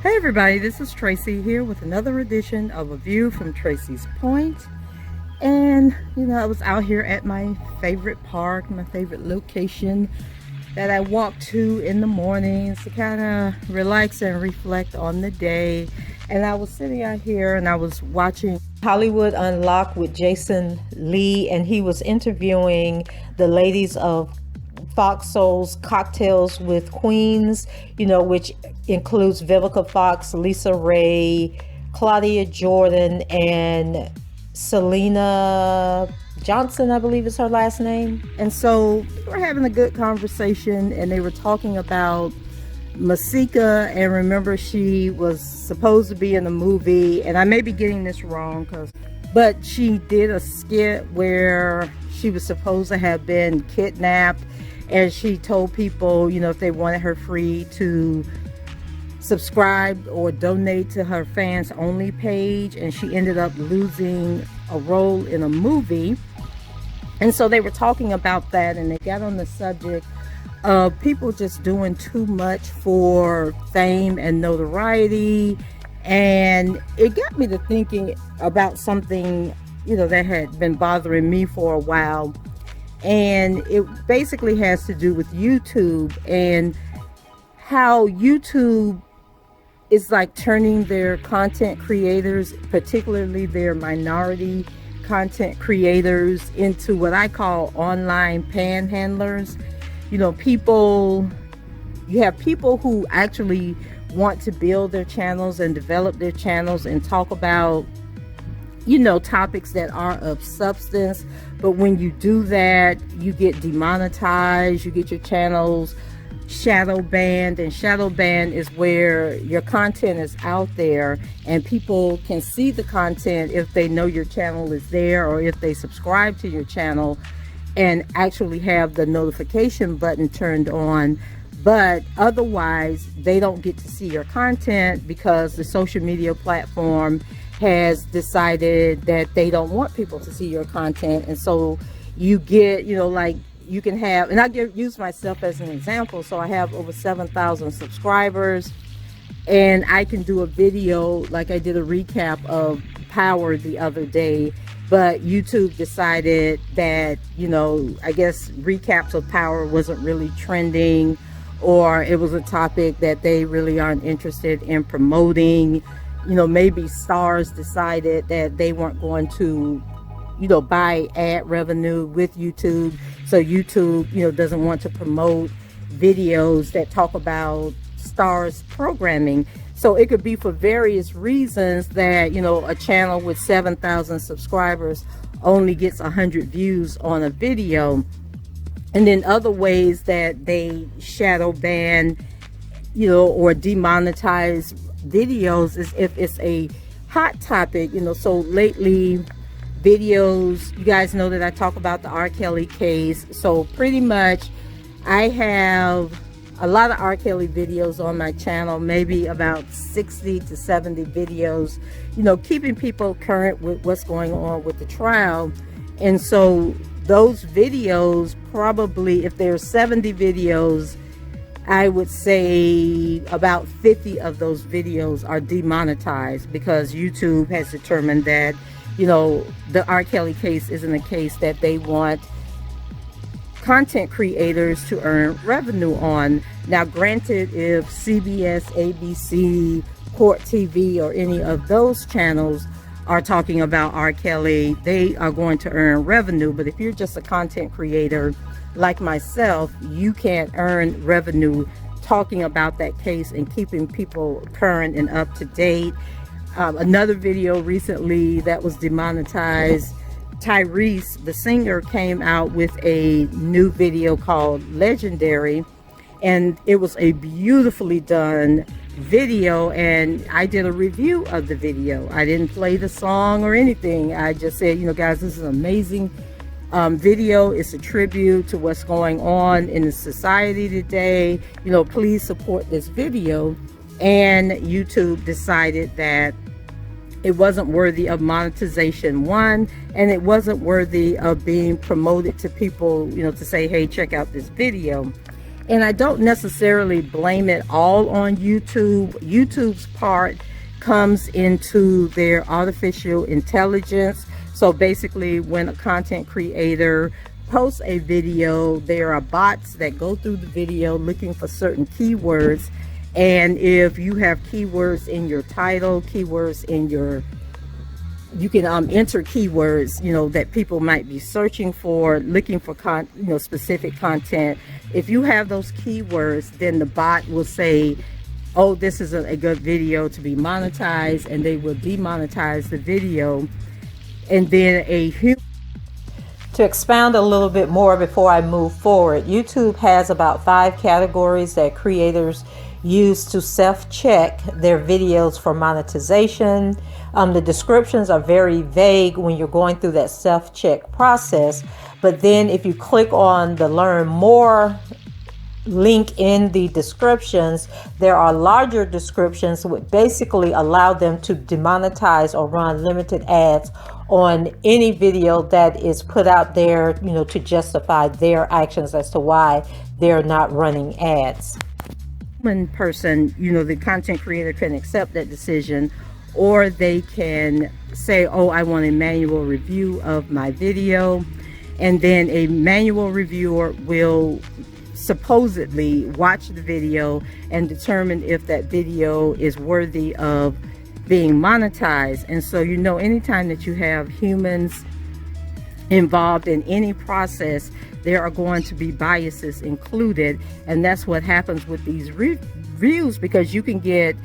Hey everybody, this is Tracy here with another edition of A View from Tracy's Point. And I was out here at my favorite park, my favorite location that I walk to in the mornings to kind of relax and reflect on the day. And I was sitting out here and I was watching Hollywood Unlocked with Jason Lee, and he was interviewing the ladies of Fox Soul's Cocktails with Queens, which includes Vivica Fox, Lisa Ray, Claudia Jordan, and Selena Johnson, I believe is her last name. And so we were having a good conversation, and they were talking about Masika, and remember she was supposed to be in a movie, and I may be getting this wrong, but she did a skit where she was supposed to have been kidnapped, and she told people, if they wanted her free, to subscribe or donate to her fans only page, and she ended up losing a role in a movie. And so they were talking about that, and they got on the subject of people just doing too much for fame and notoriety. And it got me to thinking about something that had been bothering me for a while, and it basically has to do with YouTube and how YouTube is like turning their content creators, particularly their minority content creators, into what I call online panhandlers. You have people who actually want to build their channels and develop their channels and talk about topics that are of substance, but when you do that, you get demonetized, you get your channels shadow banned. And shadow ban is where your content is out there and people can see the content if they know your channel is there, or if they subscribe to your channel and actually have the notification button turned on. But otherwise they don't get to see your content because the social media platform has decided that they don't want people to see your content. And so you get, like you can have, and use myself as an example. So I have over 7,000 subscribers, and I can do a video, like I did a recap of Power the other day, but YouTube decided that, I guess recaps of Power wasn't really trending, or it was a topic that they really aren't interested in promoting. Maybe Stars decided that they weren't going to, buy ad revenue with YouTube. So YouTube, doesn't want to promote videos that talk about Stars programming. So it could be for various reasons that, a channel with 7,000 subscribers only gets 100 views on a video. And then other ways that they shadow ban, or demonetize videos is if it's a hot topic. So lately videos, you guys know that I talk about the R. Kelly case. So pretty much I have a lot of R. Kelly videos on my channel, maybe about 60 to 70 videos, keeping people current with what's going on with the trial. And so those videos, probably if there's 70 videos, I would say about 50 of those videos are demonetized because YouTube has determined that, the R. Kelly case isn't a case that they want content creators to earn revenue on. Now, granted, if CBS, ABC, Court TV, or any of those channels are talking about R. Kelly, they are going to earn revenue. But if you're just a content creator like myself, you can't earn revenue talking about that case and keeping people current and up to date. Another video recently that was demonetized, Tyrese, the singer, came out with a new video called Legendary, and it was a beautifully done video, and I did a review of the video. I didn't play the song or anything. I just said, you know, guys, this is an amazing video. It's a tribute to what's going on in the society today. You know, please support this video. And YouTube decided that it wasn't worthy of monetization, one, and it wasn't worthy of being promoted to people, you know, to say, hey, check out this video. And I don't necessarily blame it all on YouTube. YouTube's part comes into their artificial intelligence. So basically, when a content creator posts a video, there are bots that go through the video looking for certain keywords. And if you have keywords in your title, keywords in your, you can enter keywords, you know, that people might be searching for, looking for specific content. If you have those keywords, then the bot will say, oh, this is a good video to be monetized, and they will demonetize the video. And then to expound a little bit more before I move forward, YouTube has about 5 categories that creators use to self-check their videos for monetization. The descriptions are very vague when you're going through that self-check process, but then if you click on the learn more link in the descriptions, there are larger descriptions which basically allow them to demonetize or run limited ads on any video that is put out there, you know, to justify their actions as to why they're not running ads. One person, you know, the content creator can accept that decision, or they can say, oh, I want a manual review of my video, and then a manual reviewer will supposedly watch the video and determine if that video is worthy of being monetized. And so, you know, anytime that you have humans involved in any process, there are going to be biases included, and that's what happens with these reviews, because you can get,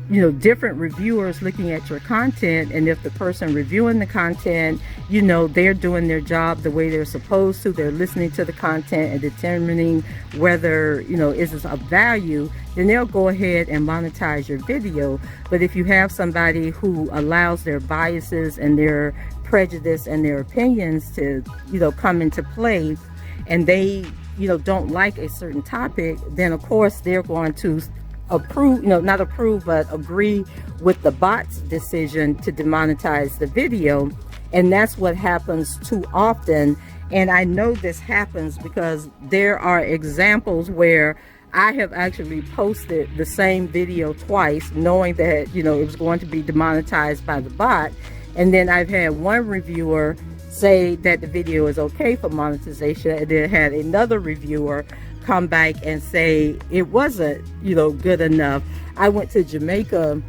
you know, different reviewers looking at your content, and if the person reviewing the content, you know, they're doing their job the way they're supposed to, they're listening to the content and determining whether, you know, is this of value, then they'll go ahead and monetize your video. But if you have somebody who allows their biases and their prejudice and their opinions to, you know, come into play, and they, you know, don't like a certain topic, then of course they're going to approve, you know, not approve, but agree with the bot's decision to demonetize the video. And that's what happens too often. And I know this happens because there are examples where I have actually posted the same video twice, knowing that, you know, it was going to be demonetized by the bot. And then I've had one reviewer say that the video is okay for monetization, and then had another reviewer come back and say it wasn't, you know, good enough. I went to Jamaica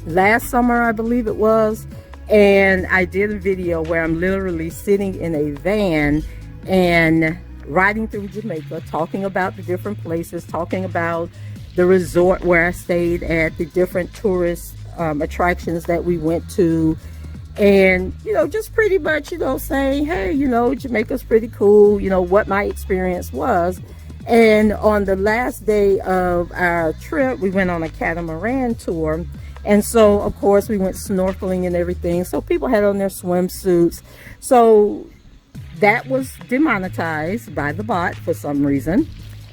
last summer, I believe it was, and I did a video where I'm literally sitting in a van and riding through Jamaica, talking about the different places, talking about the resort where I stayed at, the different tourist attractions that we went to, and, you know, just pretty much, you know, saying, hey, you know, Jamaica's pretty cool, you know, what my experience was. And on the last day of our trip, we went on a catamaran tour, and so of course we went snorkeling and everything, so people had on their swimsuits. So that was demonetized by the bot for some reason.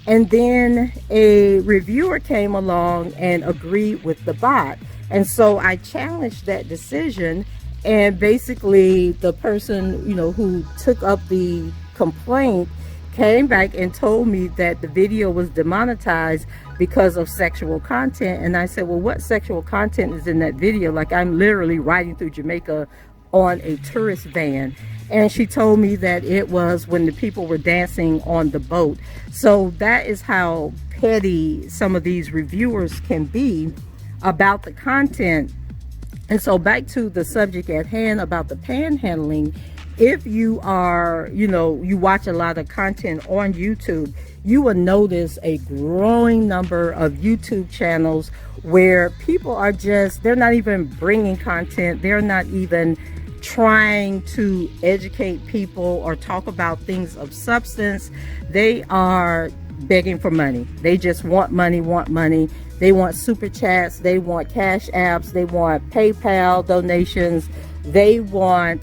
And then a reviewer came along and agreed with the bot, and so I challenged that decision. And basically the person, you know, who took up the complaint came back and told me that the video was demonetized because of sexual content. And I said, well, what sexual content is in that video? Like, I'm literally riding through Jamaica on a tourist van. And she told me that it was when the people were dancing on the boat. So that is how petty some of these reviewers can be about the content. And so back to the subject at hand about the panhandling, if you are, you know, you watch a lot of content on YouTube, you will notice a growing number of YouTube channels where people are just, they're not even bringing content, they're not even trying to educate people or talk about things of substance. They are begging for money. They just want money, They want super chats, they want cash apps, they want PayPal donations, they want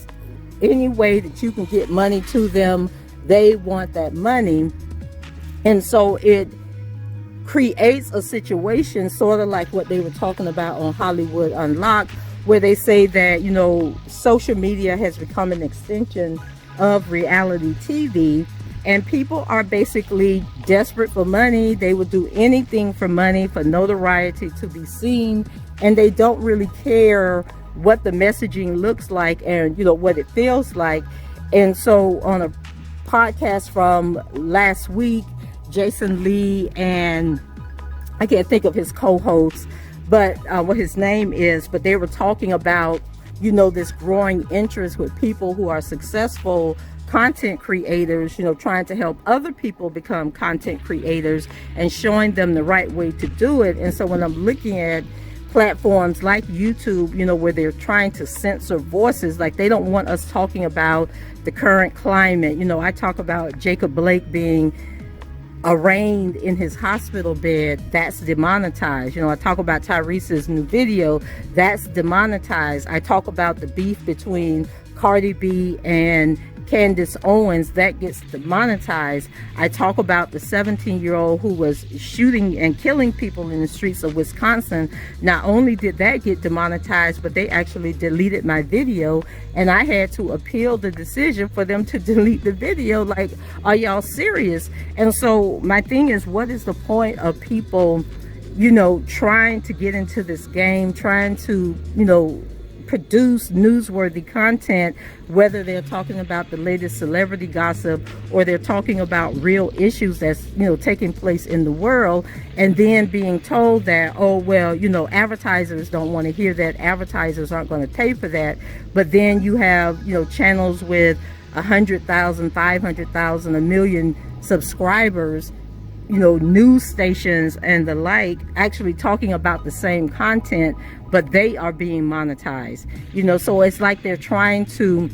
any way that you can get money to them. They want that money. And so it creates a situation sort of like what they were talking about on Hollywood Unlocked, where they say that, you know, social media has become an extension of reality TV, and people are basically desperate for money. They would do anything for money, for notoriety, to be seen, and they don't really care what the messaging looks like and, you know, what it feels like. And so on a podcast from last week, Jason Lee and I can't think of his co-host, but what his name is, but they were talking about, you know, this growing interest with people who are successful content creators, you know, trying to help other people become content creators and showing them the right way to do it. And so when I'm looking at platforms like YouTube, you know, where they're trying to censor voices, like they don't want us talking about the current climate. You know, I talk about Jacob Blake being arraigned in his hospital bed, that's demonetized. You know, I talk about Tyrese's new video, that's demonetized. I talk about the beef between Cardi B and Candace Owens, that gets demonetized. I talk about the 17-year-old who was shooting and killing people in the streets of Wisconsin. Not only did that get demonetized, but they actually deleted my video, and I had to appeal the decision for them to delete the video. Like, are y'all serious? And so my thing is, what is the point of people, you know, trying to get into this game, trying to, you know, produce newsworthy content, whether they're talking about the latest celebrity gossip or they're talking about real issues that's, you know, taking place in the world, and then being told that, oh, well, you know, advertisers don't want to hear that, advertisers aren't going to pay for that. But then you have, you know, channels with 100,000, 500,000, a million subscribers, you know, news stations and the like, actually talking about the same content, but they are being monetized. You know, so it's like they're trying to,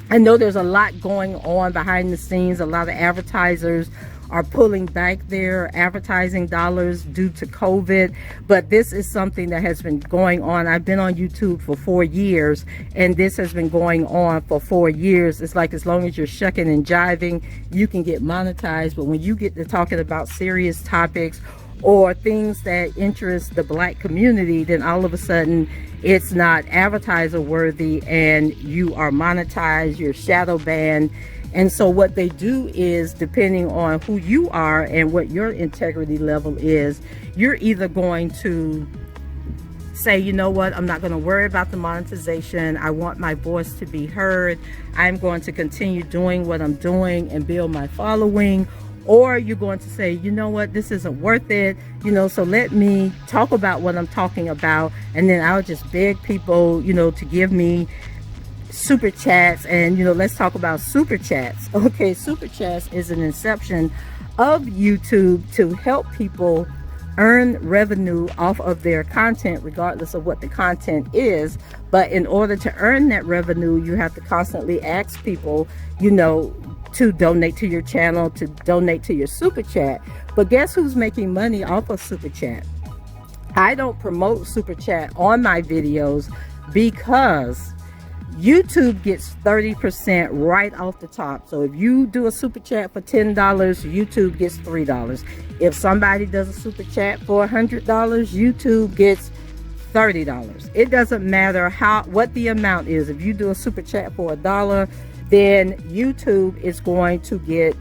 I know there's a lot going on behind the scenes. A lot of advertisers are pulling back their advertising dollars due to COVID, but this is something that has been going on. I've been on YouTube for 4 years, and this has been going on for 4 years. It's like, as long as you're shucking and jiving, you can get monetized. But when you get to talking about serious topics or things that interest the Black community, then all of a sudden it's not advertiser worthy and you are monetized, you're shadow banned. And so what they do is, depending on who you are and what your integrity level is, you're either going to say, you know what, I'm not going to worry about the monetization. I want my voice to be heard. I'm going to continue doing what I'm doing and build my following. Or you're going to say, you know what, this isn't worth it, you know, so let me talk about what I'm talking about, and then I'll just beg people, you know, to give me super chats. And, you know, let's talk about super chats. Okay, super chats is an inception of YouTube to help people earn revenue off of their content, regardless of what the content is. But in order to earn that revenue, you have to constantly ask people, you know, to donate to your channel, to donate to your super chat. But guess who's making money off of super chat? I don't promote super chat on my videos because YouTube gets 30% right off the top. So if you do a super chat for $10, YouTube gets $3. If somebody does a super chat for $100, YouTube gets $30. It doesn't matter what the amount is. If you do a super chat for $1, then YouTube is going to get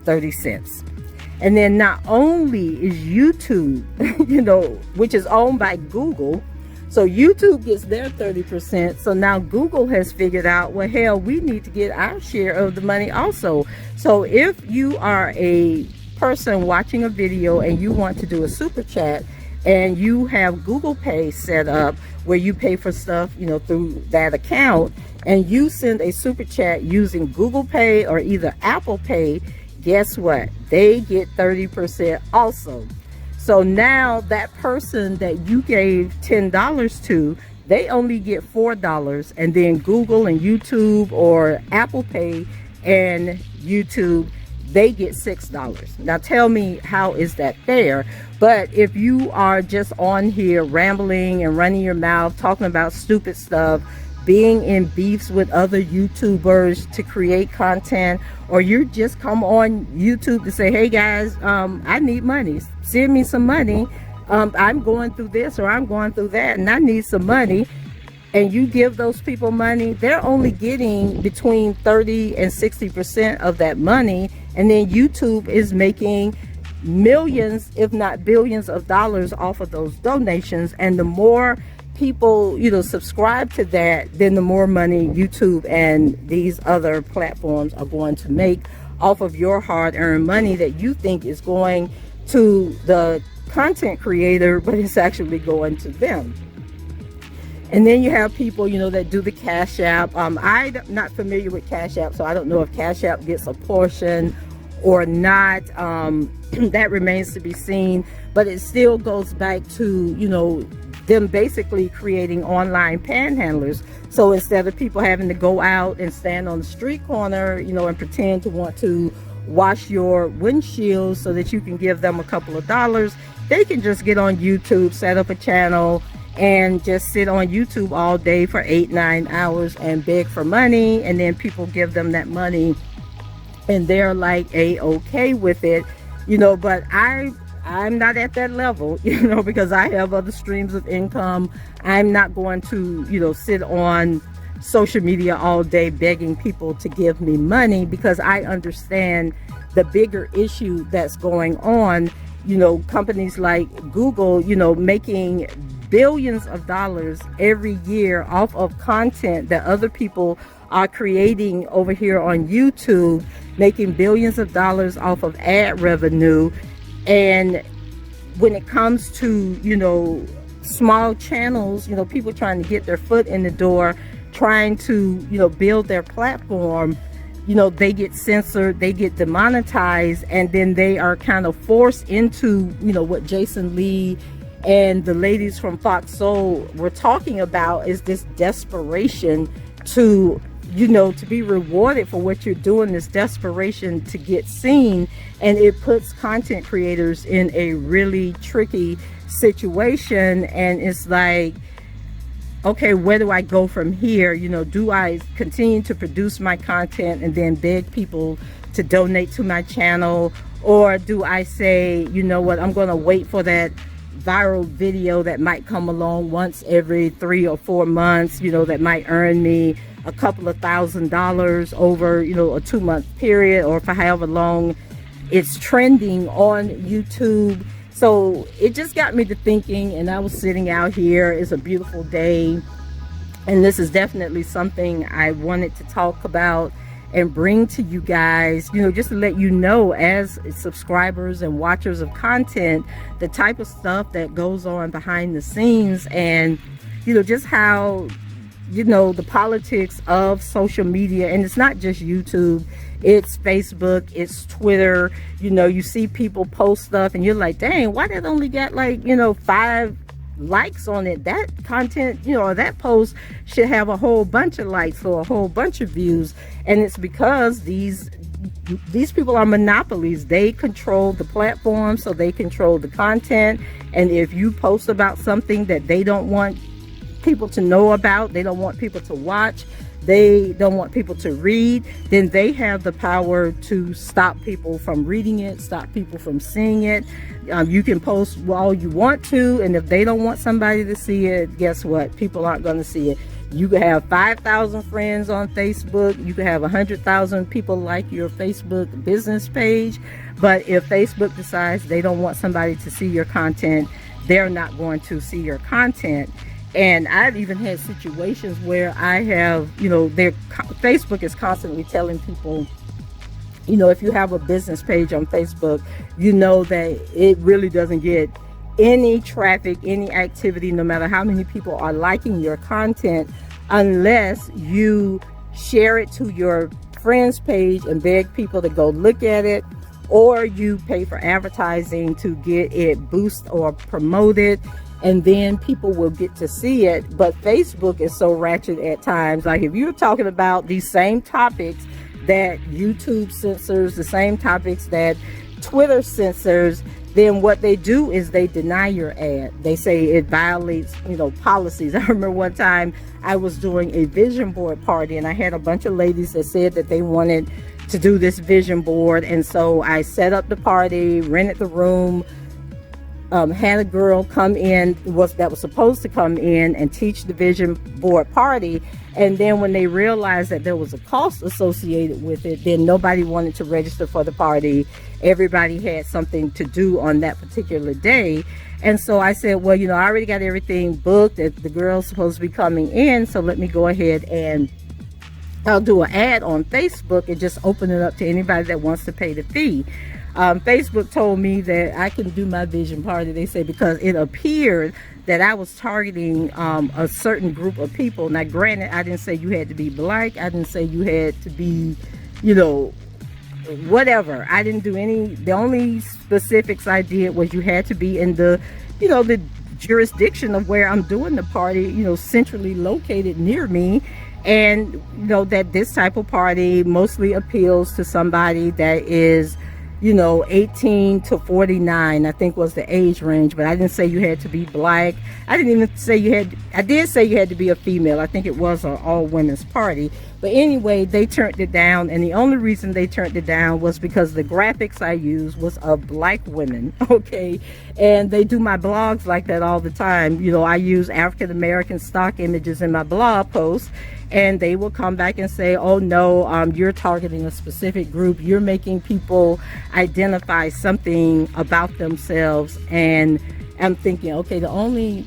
30 cents. And then not only is YouTube, you know, which is owned by Google, so YouTube gets their 30%. So now Google has figured out, well, hell, we need to get our share of the money also. So if you are a person watching a video and you want to do a super chat, and you have Google Pay set up where you pay for stuff, you know, through that account, and you send a super chat using Google Pay or either Apple Pay, guess what? They get 30% also. So now that person that you gave $10 to, they only get $4, and then Google and YouTube or Apple Pay and YouTube they get $6. Now tell me, how is that fair? But if you are just on here rambling and running your mouth, talking about stupid stuff, being in beefs with other YouTubers to create content, or you just come on YouTube to say, hey guys, I need money, send me some money, I'm going through this or I'm going through that and I need some money, and you give those people money, they're only getting between 30 and 60% of that money, and then YouTube is making millions, if not billions of dollars off of those donations. And the more people, you know, subscribe to that, then the more money YouTube and these other platforms are going to make off of your hard-earned money that you think is going to the content creator, but it's actually going to them. And then you have people, you know, that do the Cash App. I'm not familiar with Cash App, so I don't know if Cash App gets a portion or not. That remains to be seen. But it still goes back to, you know, them basically creating online panhandlers. So instead of people having to go out and stand on the street corner, you know, and pretend to want to wash your windshield so that you can give them a couple of dollars, they can just get on YouTube, set up a channel, and just sit on YouTube all day for 8-9 hours and beg for money, and then people give them that money and they're like a-okay with it, you know. But I'm not at that level, you know, because I have other streams of income. I'm not going to, you know, sit on social media all day begging people to give me money, because I understand the bigger issue that's going on. You know, companies like Google, you know, making billions of dollars every year off of content that other people are creating over here on YouTube, making billions of dollars off of ad revenue. And when it comes to, you know, small channels, you know, people trying to get their foot in the door, trying to, you know, build their platform, you know, they get censored, they get demonetized, and then they are kind of forced into, you know, what Jason Lee and the ladies from Fox Soul were talking about, is this desperation to, you know, to be rewarded for what you're doing, this desperation to get seen. And it puts content creators in a really tricky situation. And it's like, okay, where do I go from here? You know, do I continue to produce my content and then beg people to donate to my channel? Or do I say, you know what, I'm going to wait for that viral video that might come along once every 3 or 4 months, you know, that might earn me a couple of $1,000s over, you know, a 2-month period, or for however long it's trending on YouTube. So it just got me to thinking, and I was sitting out here. It's a beautiful day, and this is definitely something I wanted to talk about and bring to you guys, you know, just to let you know, as subscribers and watchers of content, the type of stuff that goes on behind the scenes, and, you know, just how, you know, the politics of social media. And it's not just YouTube, it's Facebook, it's Twitter. You know, you see people post stuff and you're like, dang, why that only got like, you know, 5 likes on it? That content, you know, or that post should have a whole bunch of likes or a whole bunch of views. And it's because these people are monopolies. They control the platform, so they control the content. And if you post about something that they don't want people to know about, they don't want people to watch, they don't want people to read, then they have the power to stop people from reading it, stop people from seeing it. You can post all you want to, and if they don't want somebody to see it, guess what? People aren't going to see it. You could have 5,000 friends on Facebook, you could have 100,000 people like your Facebook business page, but if Facebook decides they don't want somebody to see your content, they're not going to see your content. And I've even had situations where I have, you know, Facebook is constantly telling people, you know, if you have a business page on Facebook, you know that it really doesn't get any traffic, any activity, no matter how many people are liking your content, unless you share it to your friends page and beg people to go look at it, or you pay for advertising to get it boost or promoted, and then people will get to see it. But Facebook is so ratchet at times. Like if you're talking about these same topics that YouTube censors, the same topics that Twitter censors, then what they do is they deny your ad. They say it violates, policies. I remember one time I was doing a vision board party, and I had a bunch of ladies that said that they wanted to do this vision board. And so I set up the party, rented the room, had a girl come in that was supposed to come in and teach the vision board party. And then when they realized that there was a cost associated with it, then nobody wanted to register for the party. Everybody had something to do on that particular day. And so I said, well, I already got everything booked. The girl's supposed to be coming in, so let me go ahead and I'll do an ad on Facebook and just open it up to anybody that wants to pay the fee. Facebook told me that I can do my vision party, they say, because it appeared that I was targeting a certain group of people. Now, granted, I didn't say you had to be black. I didn't say you had to be, whatever. I didn't do the only specifics I did was you had to be in the jurisdiction of where I'm doing the party, centrally located near me. And, that this type of party mostly appeals to somebody that is 18 to 49, I think was the age range. But I didn't say you had to be black. I didn't even say I did say you had to be a female. I think it was an all women's party. But anyway, they turned it down. And the only reason they turned it down was because the graphics I used was of black women. Okay. And they do my blogs like that all the time. I use African-American stock images in my blog posts. And they will come back and say, oh no, you're targeting a specific group. You're making people identify something about themselves. And I'm thinking, okay, the only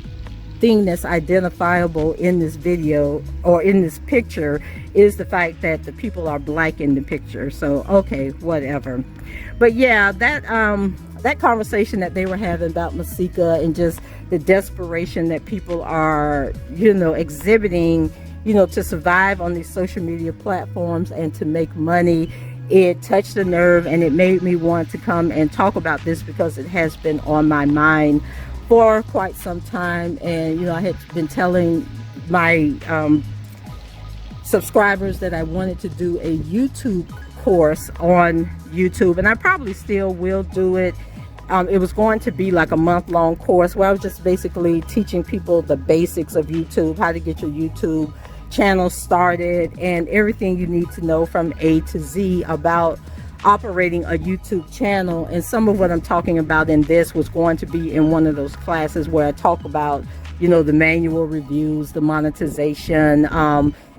thing that's identifiable in this video or in this picture is the fact that the people are black in the picture. So, okay, whatever. But yeah, that conversation that they were having about Masika and just the desperation that people are, exhibiting, to survive on these social media platforms and to make money, it touched a nerve, and it made me want to come and talk about this because it has been on my mind for quite some time. And I had been telling my subscribers that I wanted to do a YouTube course on YouTube, and I probably still will do it. It was going to be like a month-long course where I was just basically teaching people the basics of YouTube, how to get your YouTube channel started, and everything you need to know from A to Z about operating a YouTube channel. And some of what I'm talking about in this was going to be in one of those classes where I talk about, the manual reviews, the monetization,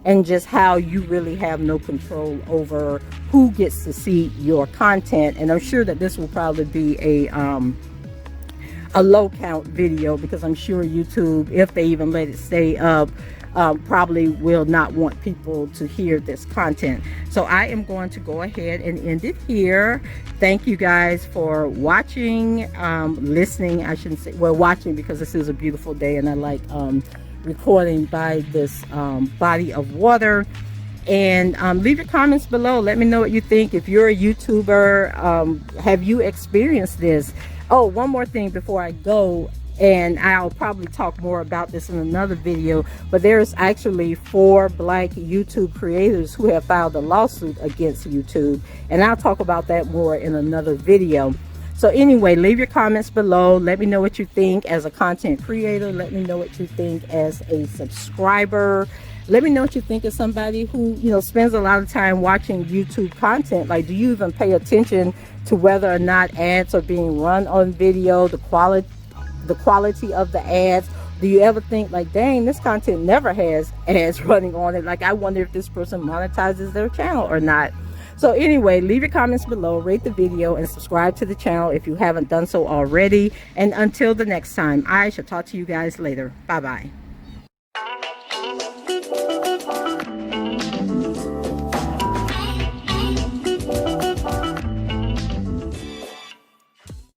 and just how you really have no control over who gets to see your content. And I'm sure that this will probably be a low count video, because I'm sure YouTube, if they even let it stay up, probably will not want people to hear this content. So I am going to go ahead and end it here. Thank you guys for watching, listening. I shouldn't say, well, watching, because this is a beautiful day and I like recording by this body of water. And leave your comments below. Let me know what you think. If you're a YouTuber, have you experienced this? Oh, one more thing before I go, and I'll probably talk more about this in another video, but there's actually 4 black YouTube creators who have filed a lawsuit against YouTube, and I'll talk about that more in another video. So anyway, leave your comments below. Let me know what you think as a content creator. Let me know what you think as a subscriber. Let me know what you think as somebody who, spends a lot of time watching YouTube content. Like, do you even pay attention to whether or not ads are being run on video, the quality of the ads? Do you ever think like, dang, this content never has ads running on it? Like, I wonder if this person monetizes their channel or not. So anyway, leave your comments below, rate the video, and subscribe to the channel if you haven't done so already. And until the next time, I shall talk to you guys later. Bye-bye.